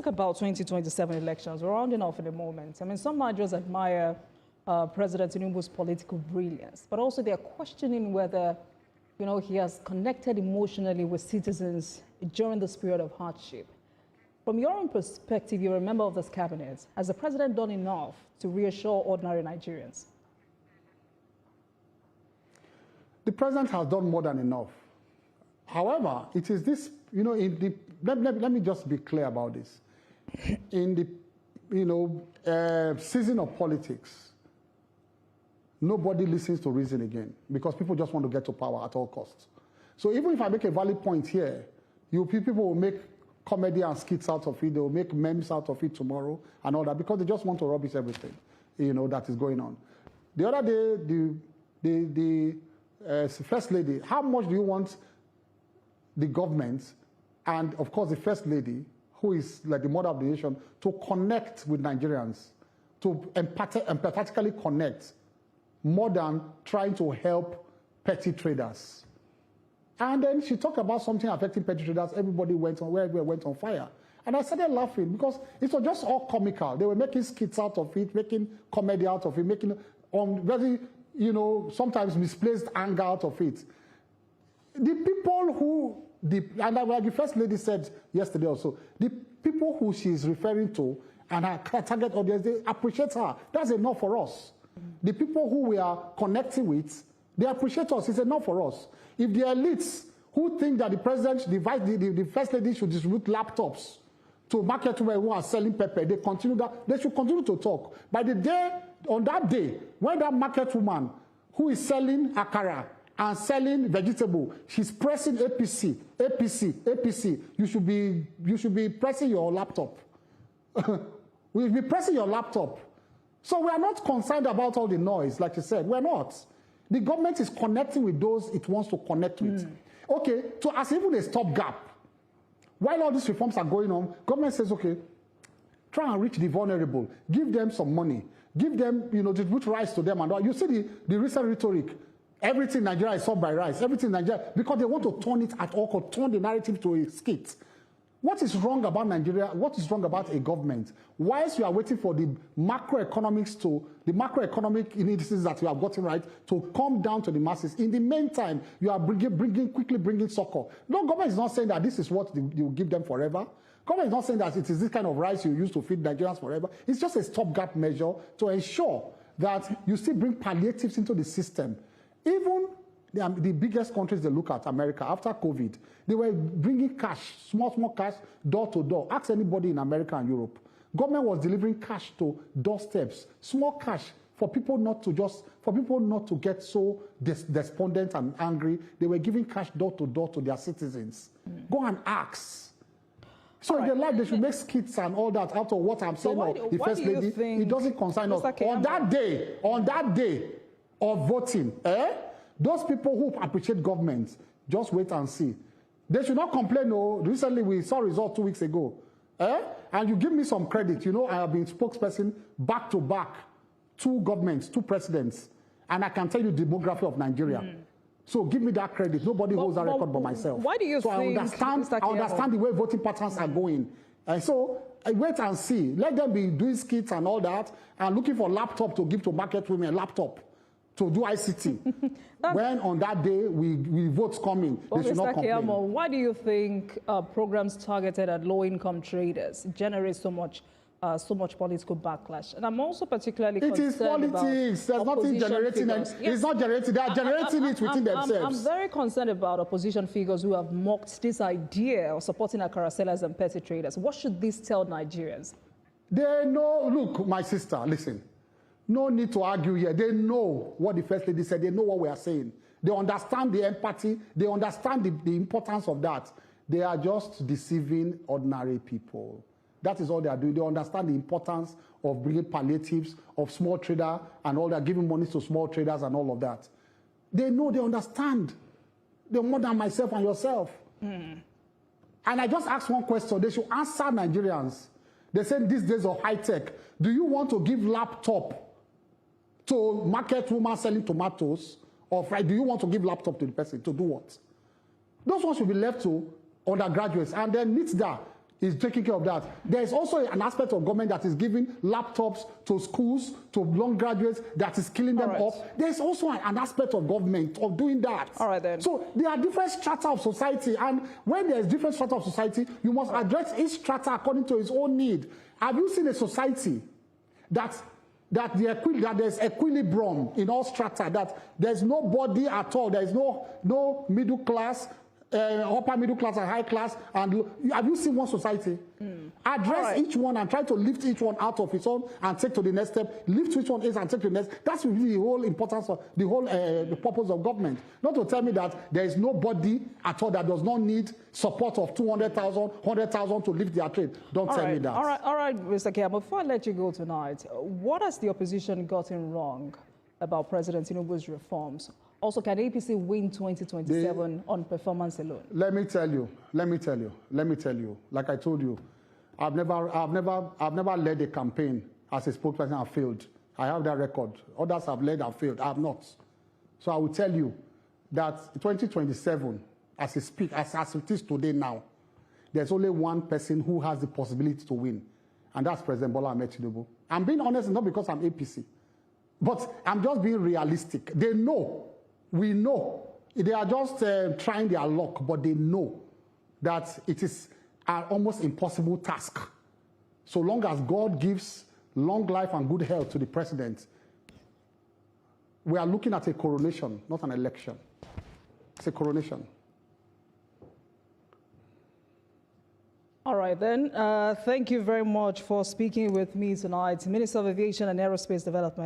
talk about 2027 elections. We're rounding off in a moment. I mean, some Nigerians admire President Tinubu's political brilliance, but also they're questioning whether, you know, he has connected emotionally with citizens during this period of hardship. From your own perspective, you're a member of this cabinet. Has the president done enough to reassure ordinary Nigerians? The president has done more than enough. However, it is this, you know, let me just be clear about this. In the, you know, season of politics, nobody listens to reason again because people just want to get to power at all costs. So even if I make a valid point here, people will make comedy and skits out of it. They will make memes out of it tomorrow and all that because they just want to rubbish everything, you know, that is going on. The other day, the First Lady, how much do you want the government and, of course, the First Lady, who is like the mother of the nation, to connect with Nigerians, to empathetically connect, more than trying to help petty traders? And then she talked about something affecting petty traders. Everybody went on fire. And I started laughing because it was just all comical. They were making skits out of it, making comedy out of it, making very, you know, sometimes misplaced anger out of it. The people who, and like the First Lady said yesterday also, the people who she's referring to and her target audience, they appreciate her. That's enough for us. The people who we are connecting with, they appreciate us. It's enough for us. If the elites who think that the president, the First Lady should distribute laptops to market women who are selling pepper, they should continue to talk. By the day, on that day, when that market woman who is selling akara and selling vegetable, she's pressing APC, APC, APC, you should be pressing your laptop. We'll be pressing your laptop. So we are not concerned about all the noise, like you said. We're not. The government is connecting with those it wants to connect with. Okay, so as even a stopgap, while all these reforms are going on, government says, okay, try and reach the vulnerable, give them some money, give them, you know, distribute rice to them and all. You see the recent rhetoric, everything in Nigeria is solved by rice, everything in Nigeria, because they want to turn it at all costs, turn the narrative to a skit. What is wrong about Nigeria? What is wrong about a government? Whilst you are waiting for the macroeconomic indices that you have gotten right to come down to the masses, in the meantime, you are quickly bringing succor. No, government is not saying that this is what you give them forever. Government is not saying that it is this kind of rice you use to feed Nigerians forever. It's just a stopgap measure to ensure that you still bring palliatives into the system. Even the biggest countries they look at, America, after COVID, they were bringing cash, small cash, door to door. Ask anybody in America and Europe. Government was delivering cash to doorsteps, small cash for people not to get so despondent and angry. They were giving cash door to their citizens. Go and ask. So in their life, they should make skits and all that out of what I'm saying. The First Lady, it doesn't concern us. On that day of voting, those people who appreciate government, just wait and see. They should not complain. No, recently we saw results 2 weeks ago. And you give me some credit. You know, I have been spokesperson back to back, 2 governments, 2 presidents, and I can tell you the demography of Nigeria. So give me that credit. Nobody holds that record but myself. Why do you think? I understand the way voting patterns are going. And so wait and see. Let them be doing skits and all that, and looking for laptop to give to market women, laptop to do ICT. When on that day we votes coming, they should not complain. Keyamo, why do you think programs targeted at low-income traders generate so much political backlash? And I'm also particularly concerned about... It is politics. There's nothing generating it. It's not generating. They are generating it within themselves. I'm very concerned about opposition figures who have mocked this idea of supporting akara sellers and petty traders. What should this tell Nigerians? They know. Look, my sister, listen. No need to argue here. They know what the First Lady said. They know what we are saying. They understand the empathy. They understand the importance of that. They are just deceiving ordinary people. That is all they are doing. They understand the importance of bringing palliatives, of small trader and all that, giving money to small traders and all of that. They know, they understand. They're more than myself and yourself. And I just asked one question. They should answer Nigerians. They said these days of high tech, do you want to give laptop to market woman selling tomatoes, or do you want to give laptop to the person to do what? Those ones should be left to undergraduates. And then NITDA is taking care of that. There is also an aspect of government that is giving laptops to schools, to young graduates, that is killing them off. There's also an aspect of government of doing that. All right, then. So there are different strata of society, and when there's different strata of society, you must address each strata according to its own need. Have you seen a society that there's equilibrium in all strata, that there's nobody at all, there's no middle class, upper middle class and high class, and have you seen one society? Address each one and try to lift each one out of its own and take to the next step. Lift each one is and take to the next. That's really the whole importance of the whole the purpose of government. Not to tell me that there is nobody at all that does not need support of 200,000, 100,000 to lift their trade. Don't tell me that. All right, Mr. Keyamo, before I let you go tonight, what has the opposition gotten wrong about President Tinubu's reforms? Also, can APC win 2027 on performance alone? Let me tell you. Like I told you, I've never led a campaign as a spokesperson and failed. I have that record. Others have led and failed. I have not. So I will tell you that 2027, as it is today now, there's only one person who has the possibility to win, and that's President Bola Ahmed Tinubu. I'm being honest, not because I'm APC, but I'm just being realistic. They know. We know. They are just trying their luck, but they know that it is an almost impossible task. So long as God gives long life and good health to the president, we are looking at a coronation, not an election. It's a coronation. All right, then. Thank you very much for speaking with me tonight. Minister of Aviation and Aerospace Development.